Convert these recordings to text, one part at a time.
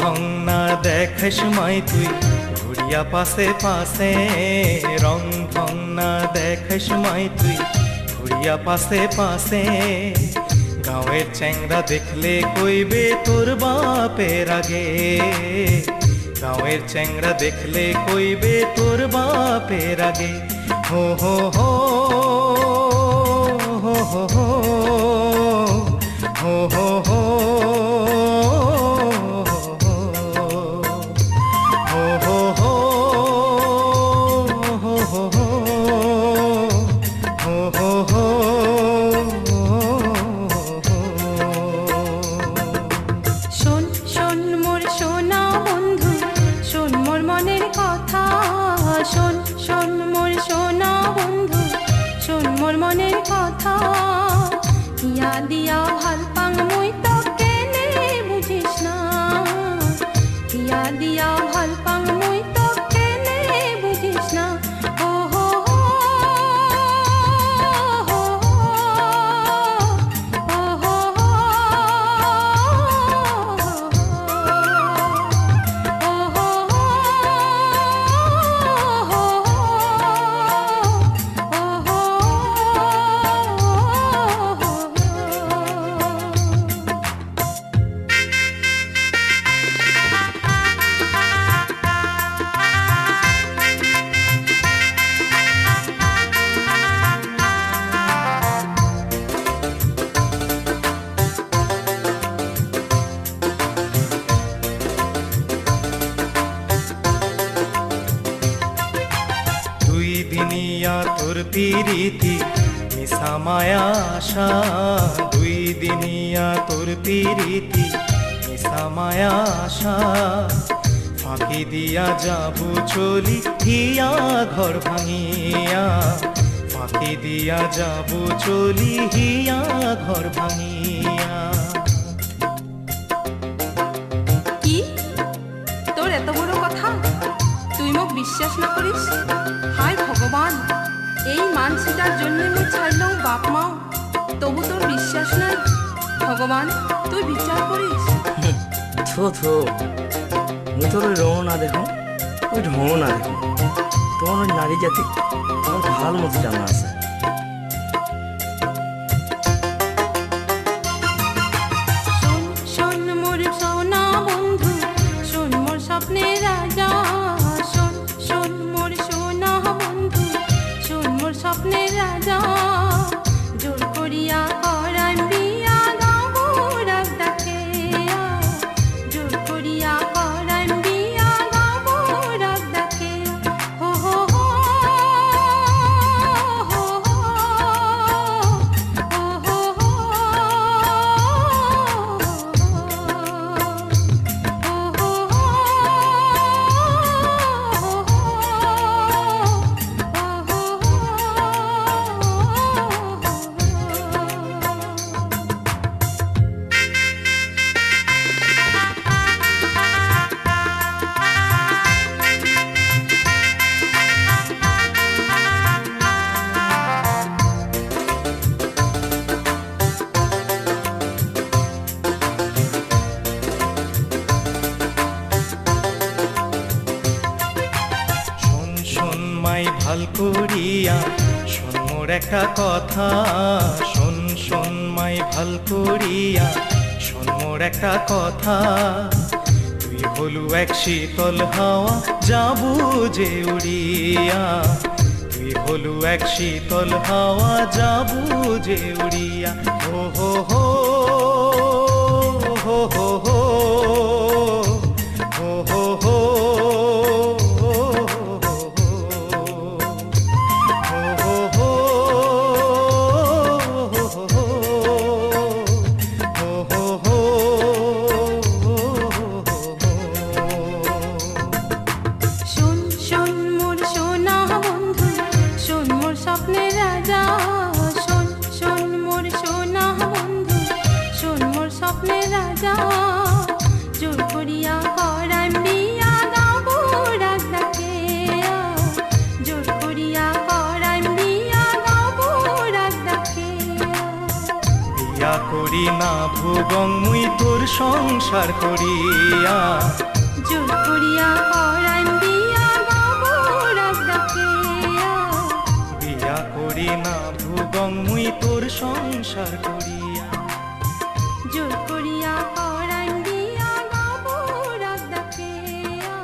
ঢং না দেখার সময় তুই ঘুরিয়া পাশে পাশে, রং ঢং না দেখার সময় তুই ঘুরিয়া পাশে পাশে। গাঁয়ের চ্যাংরা দেখলে কইবে তোর বাপের আগে, গাঁয়ের চ্যাংরা দেখলে কইবে তোর বাপের আগে। হো হো হো হো হো হো হো হো হো দিয়া ভাল পাং মুই তো কেনে বুঝিস না, দিয়া দিয়া ভাল পাং মুই তো কেনে বুঝিস না। ও হো হো হো হো হো তোর পিরিতি মিশা মায়া আশা, দুই দিনিয়া তোর পিরিতি মিশা মায়া আশা। ফাঁকি দিয়া যাবো চলি হিয়া ঘর ভাঙিয়া, ফাঁকি দিয়া যাবো চলি হিয়া ঘর ভাঙিয়া। কি তোর এত বড় কথা, তুই মোক বিশ্বাস না করিস? হায় ভগবান, এই মানসিটার জন্য মুই ছাড়লাম বাপ মাও, তবু তোর বিশ্বাস নাই। ভগবান তুই বিচার করিস। থো থো, মুই তোর ওই রঙ না দেখো, ওই ঢঙ না দেখো, তোমার ওই নারী জাতি তোমার ভাল মতো জানা আছে। শোন মোর সোনা বন্ধু, শোন মোর স্বপ্নের রাজা, শোন শোন মোর সোনা বন্ধু, শোন মোর স্বপ্নের রাজা। জোর করিয়া করাই বিয়া গাবো রাগ ডাকে, জোর করিয়া করাই বিয়া গাবো রাগ ডাকে। হো হো হো হো হো হো হো ভাল করিয়া শোন মোর একটা কথা, শোন শোন মাই ভাল করিয়া শোন মোর একটা কথা। তুই হলু এক শীতল হাওয়া যাবো যে উড়িয়া, তুই হলু এক শীতল হাওয়া যাবো যে উড়িয়া। হো হো হো হো হো হো হো হো হো স্বপ্নের রাজা, শোন শোন মোর সোনা বন্ধু, করি না ভুবং মুই তোর সংসার করিয়া জোর করিয়া করাইম বিয়া বাবু রাগ ডাকিয়া বিয়া করি না ভুবং মুই তোর সংসার করিয়া জোর করিয়া করাইম বিয়া বাবু রাগ ডাকিয়া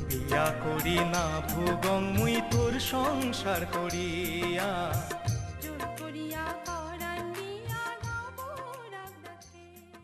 বিয়া করি না ভুবং মুই তোর সংসার করিয়া জোর করিয়া করাইম বিয়া বাবু রাগ ডাকিয়া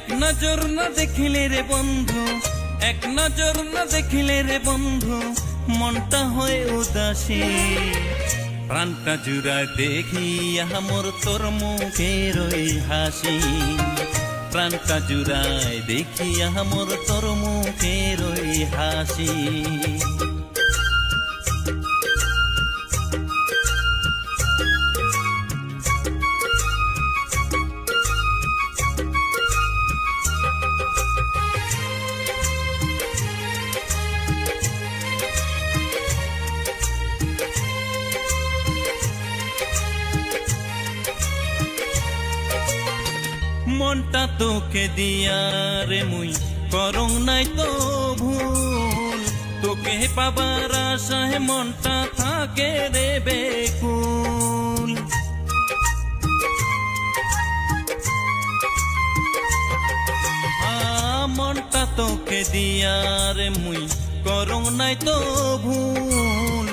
এক নজর না দেখিলে রে বন্ধু, এক নজর না দেখিলে রে বন্ধু, মনটা হয় উদাসী। প্রাণটা জুড়ায় দেখি আমার তোর মুখের ওই হাসি, প্রাণটা জুড়ায় দেখি আমার তোর মুখের ওই হাসি। মনটা তোকে দিয়া রে মুই করং নাই তো ভুল, তোকে পাবার আশায় মনটা থাকে রে বেকুল। মনটা তোকে দিয়া রে মুই করং নাই তো ভুল,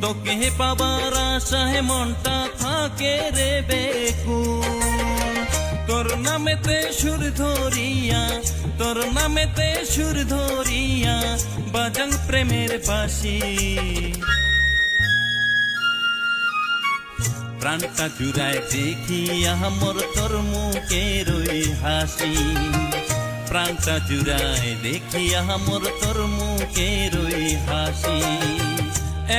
তোকে পাবার আশায় মনটা থাকে রে বেকুল। তোর নামেতে সুর ধরিয়া, তোর নামেতে সুর ধরিয়া বাজাং প্রেমের বাঁশি। প্রাণটা জুড়ায় দেখি আমার তোর মুখের ওই হাসি, প্রাণটা জুড়ায় দেখি আমার তোর মুখের ওই হাসি।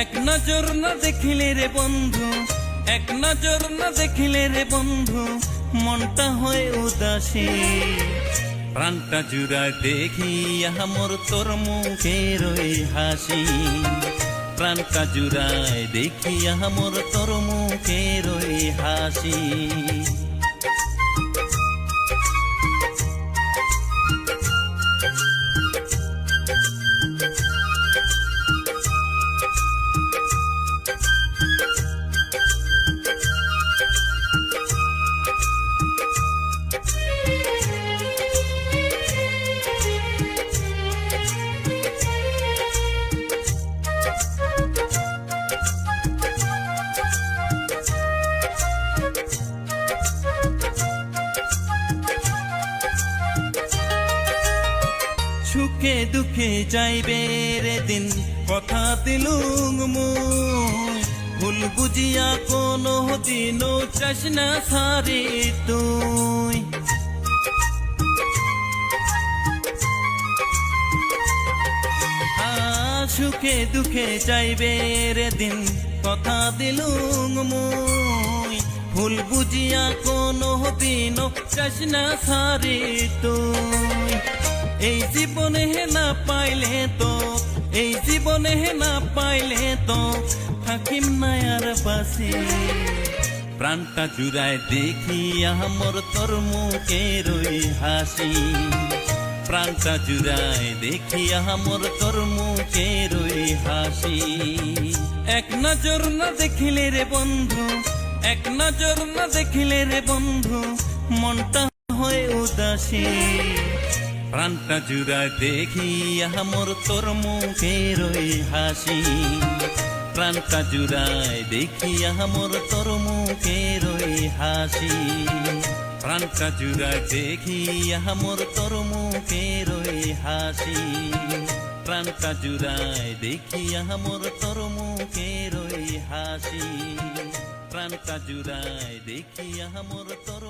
এক নজর না দেখিলে রে বন্ধু, এক নজর না দেখিলে রে বন্ধু, মনটা হয় উদাসী। প্রাণটা জুড়ায় দেখি আমার তোর মুখের ওই হাসি, প্রাণটা জুড়ায় দেখি আমার তোর মুখের ওই হাসি। সুখে দুঃখে যাইবে রে দিন, কথা দিলুম মুই, ভুল বুঝিয়া কোনো দিনও চাস না সারি তুই। সুখে দুঃখে যাইবে রে দিন, কথা দিলুম মুই, ভুল বুঝিয়া কোনো দিনও চাস না সারি তুই। এই জীবনে না পাইলে তো, এই জীবনে না পাইলে তো থাকিম না আর বাসি। প্রাণটা জুড়ায় দেখি আমার তোর মুখের ওই হাসি, প্রাণটা জুড়ায় দেখি আমার তোর মুখের ওই হাসি। এক নজর না দেখিলে রে বন্ধু, এক নজর না দেখিলে রে বন্ধু, মনটা হয় উদাসী। প্রাণটা জুড়ায় দেখি আমার তোর মুখের ওই হাসি, প্রাণটা জুড়ায় দেখি আমার তোর মুখের ওই হাসি। প্রাণটা জুড়ায় দেখি আমার তোর মুখের ওই হাসি, প্রাণটা জুড়ায় দেখি আমার তোর মুখের ওই হাসি, প্রাণটা জুড়ায় দেখি আমার তোর